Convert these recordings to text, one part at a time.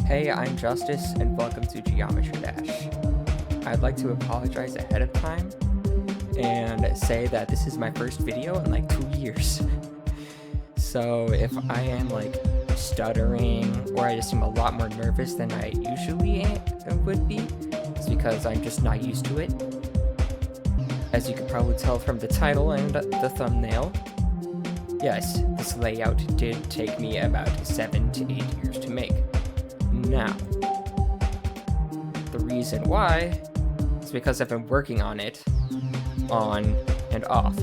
Hey, I'm Justice, and welcome to Geometry Dash. I'd like to apologize ahead of time and say that this is my first video in like 2 years. So if I am like stuttering or I just seem a lot more nervous than I usually would be, it's because I'm just not used to it. As you can probably tell from the title and the thumbnail, yes, this layout did take me about 7 to 8 years to make. Now, the reason why is because I've been working on it on and off.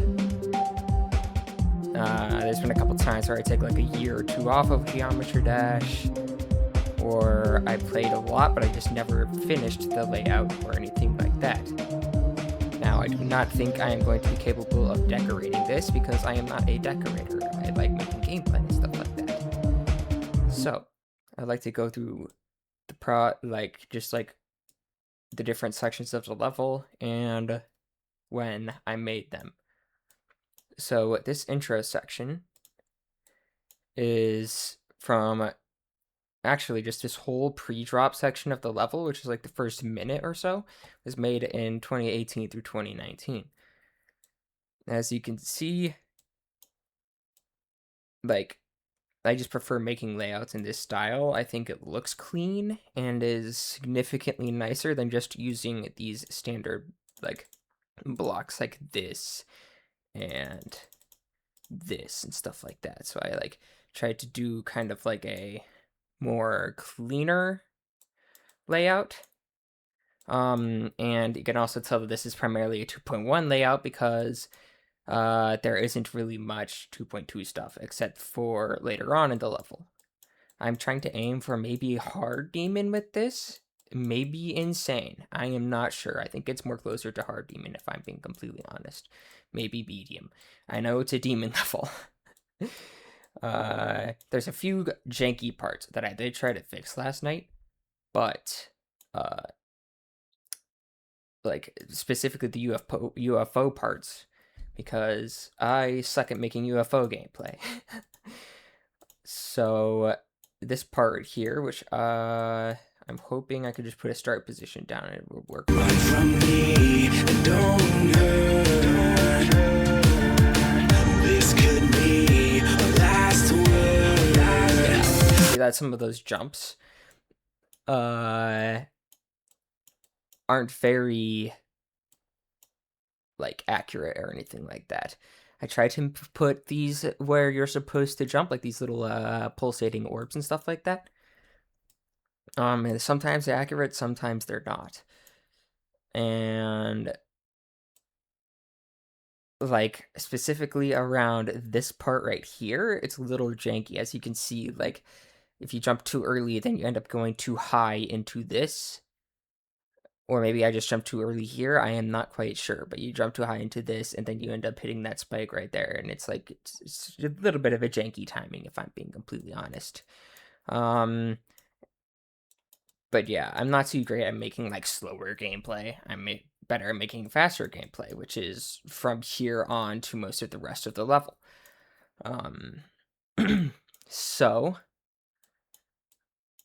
There's been a couple times where I take like a year or two off of Geometry Dash, or I played a lot but I just never finished the layout or anything like that. Now, I do not think I am going to be capable of decorating this because I am not a decorator. I like making gameplay and stuff like that. So, I'd like to go through the the different sections of the level and when I made them. So this intro section is from actually just this whole pre-drop section of the level, which is like the first minute or so, was made in 2018 through 2019. As you can see, like, I just prefer making layouts in this style. I think it looks clean and is significantly nicer than just using these standard like blocks like this and this and stuff like that. So I like tried to do kind of like a more cleaner layout. And you can also tell that this is primarily a 2.1 layout because there isn't really much 2.2 stuff except for later on in the level. I'm trying to aim for maybe hard demon with this. Maybe insane. I am not sure. I think it's more closer to hard demon if I'm being completely honest. Maybe medium. I know it's a demon level. There's a few janky parts that I did try to fix last night, but like specifically the UFO parts, because I suck at making UFO gameplay. So this part here, which I'm hoping I could just put a start position down and it will work. Run from me and don't hurt. This could be a last word. Yeah. See that some of those jumps aren't very like accurate or anything like that. I tried to put these where you're supposed to jump, like these little pulsating orbs and stuff like that. And sometimes they're accurate, sometimes they're not. And like specifically around this part right here, it's a little janky. As you can see, like if you jump too early, then you end up going too high into this. Or maybe I just jumped too early here. I am not quite sure, but you jump too high into this, and then you end up hitting that spike right there, and it's like it's a little bit of a janky timing, if I'm being completely honest. But yeah, I'm not too great at making like slower gameplay. I'm better at making faster gameplay, which is from here on to most of the rest of the level. So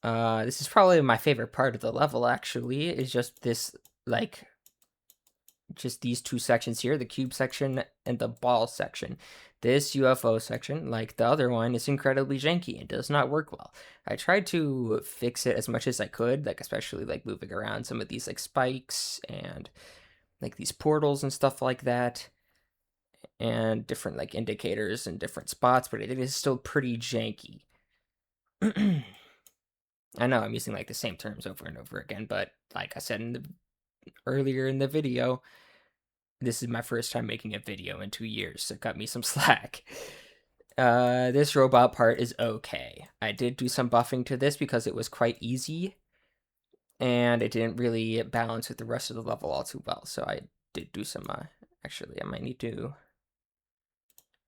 this is probably my favorite part of the level, actually, is just this, like, just these two sections here, the cube section and the ball section. This UFO section, like the other one, is incredibly janky and does not work well. I tried to fix it as much as I could, like especially like moving around some of these like spikes and like these portals and stuff like that, and different like indicators in different spots, but it is still pretty janky. I know I'm using like the same terms over and over again, but like I said earlier in the video, this is my first time making a video in 2 years, so cut me some slack. This robot part is okay. I did do some buffing to this because it was quite easy, and it didn't really balance with the rest of the level all too well, so I did do some, actually, I might need to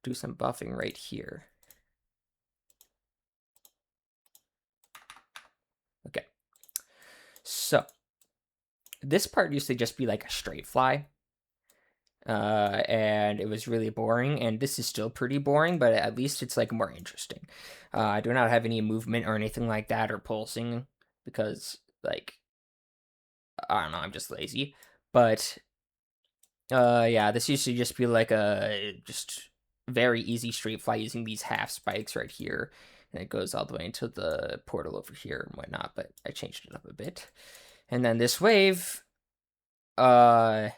do some buffing right here. Okay. So, this part used to just be like a straight fly. And it was really boring, and this is still pretty boring, but at least it's like more interesting. I do not have any movement or anything like that or pulsing because, like, I don't know, I'm just lazy. But, yeah, this used to just be like a just very easy straight fly using these half spikes right here. And it goes all the way into the portal over here and whatnot, but I changed it up a bit. And then this wave, I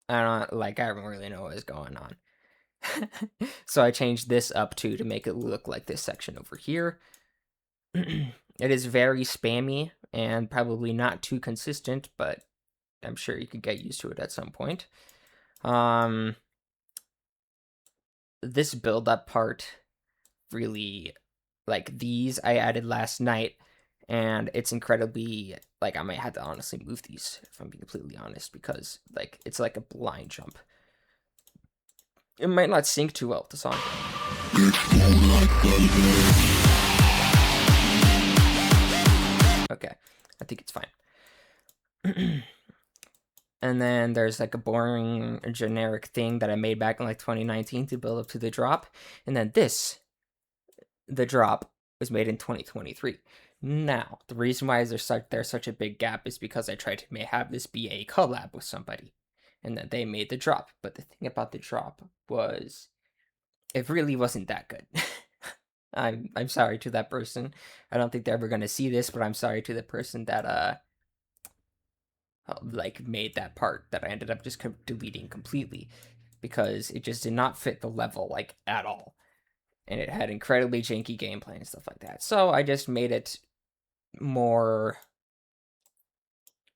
don't really know what is going on. So I changed this up too to make it look like this section over here. It is very spammy and probably not too consistent, but I'm sure you could get used to it at some point. This build-up part, really, like, these I added last night, and it's incredibly, like, I might have to honestly move these, if I'm being completely honest, because, like, it's like a blind jump. It might not sync too well with the song. Okay, I think it's fine. And then there's like a boring generic thing that I made back in like 2019 to build up to the drop. And then the drop was made in 2023. Now, the reason why there's such a big gap is because I tried to have this be a collab with somebody, and then they made the drop. But the thing about the drop was, it really wasn't that good. I'm sorry to that person. I don't think they're ever gonna see this, but I'm sorry to the person that like made that part that I ended up just deleting completely, because it just did not fit the level like at all, and it had incredibly janky gameplay and stuff like that. So I just made it more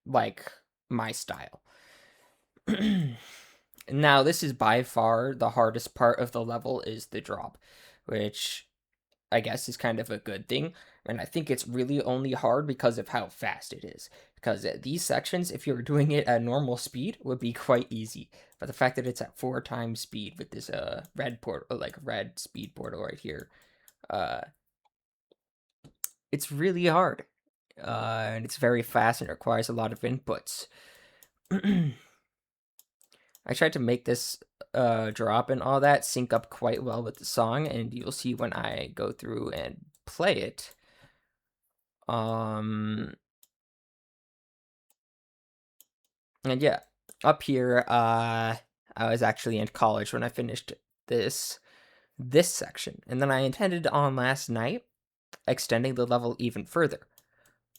like my style. Now, this is by far the hardest part of the level, is the drop, which I guess is kind of a good thing. And I think it's really only hard because of how fast it is. Because these sections, if you were doing it at normal speed, would be quite easy. But the fact that it's at 4 times speed with this red speed portal right here, it's really hard. And it's very fast and requires a lot of inputs. I tried to make this drop and all that sync up quite well with the song, and you'll see when I go through and play it. And yeah, up here, I was actually in college when I finished this section, and then I intended on last night extending the level even further,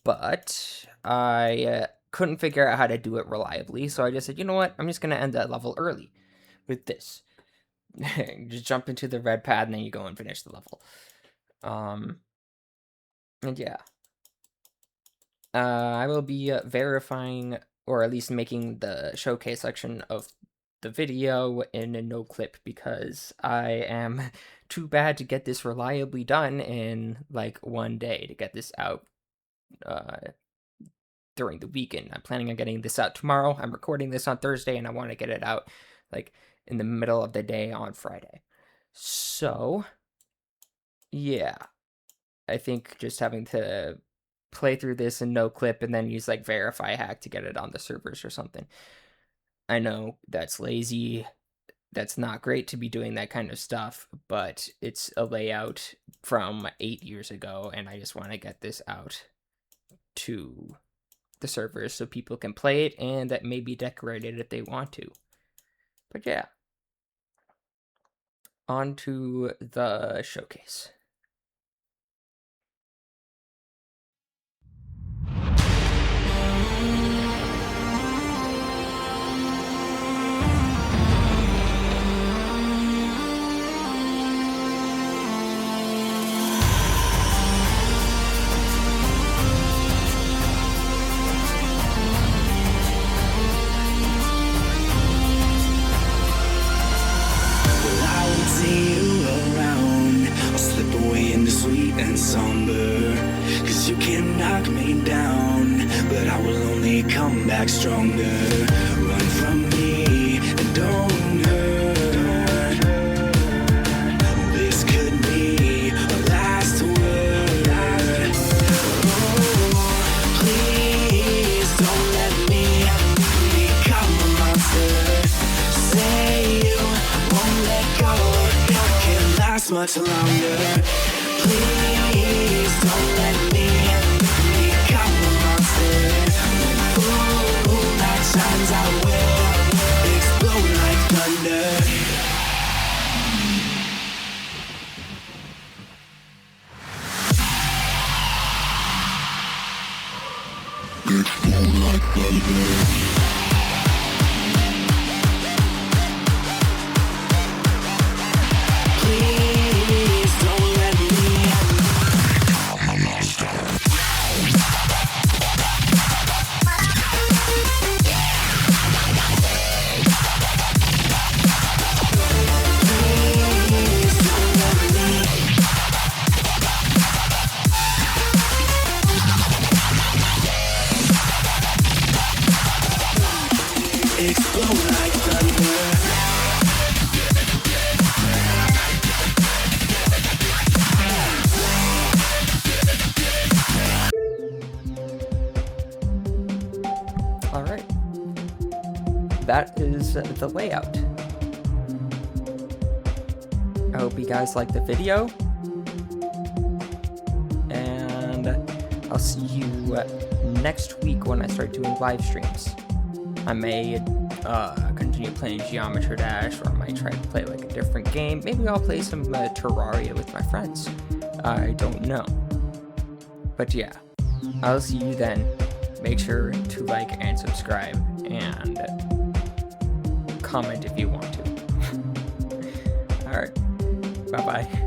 but I couldn't figure out how to do it reliably, so I just said, you know what, I'm just gonna end that level early with this. Just jump into the red pad and then you go and finish the level. And yeah, I will be verifying, or at least making the showcase section of the video in a no clip, because I am too bad to get this reliably done in like one day, to get this out during the weekend. I'm planning on getting this out tomorrow. I'm recording this on Thursday, and I want to get it out like in the middle of the day on Friday. So yeah, I think just having to play through this in no clip and then use like verify hack to get it on the servers or something. I know that's lazy. That's not great to be doing that kind of stuff, but it's a layout from 8 years ago, and I just want to get this out to the servers so people can play it, and that may be decorated if they want to. But yeah, on to the showcase. And somber, 'cause you can knock me down, but I will only come back stronger. Run from me and don't hurt. This could be a last word. Oh, please don't let me become a monster. Say you won't let go, I can't last much longer. Please don't let me Please don't let me explode like thunder. Alright. That is the layout. I hope you guys liked the video. And I'll see you next week when I start doing live streams. I may continue playing Geometry Dash, or I might try to play like a different game. Maybe I'll play some Terraria with my friends. I don't know. But yeah, I'll see you then. Make sure to like and subscribe and comment if you want to. Alright, bye-bye.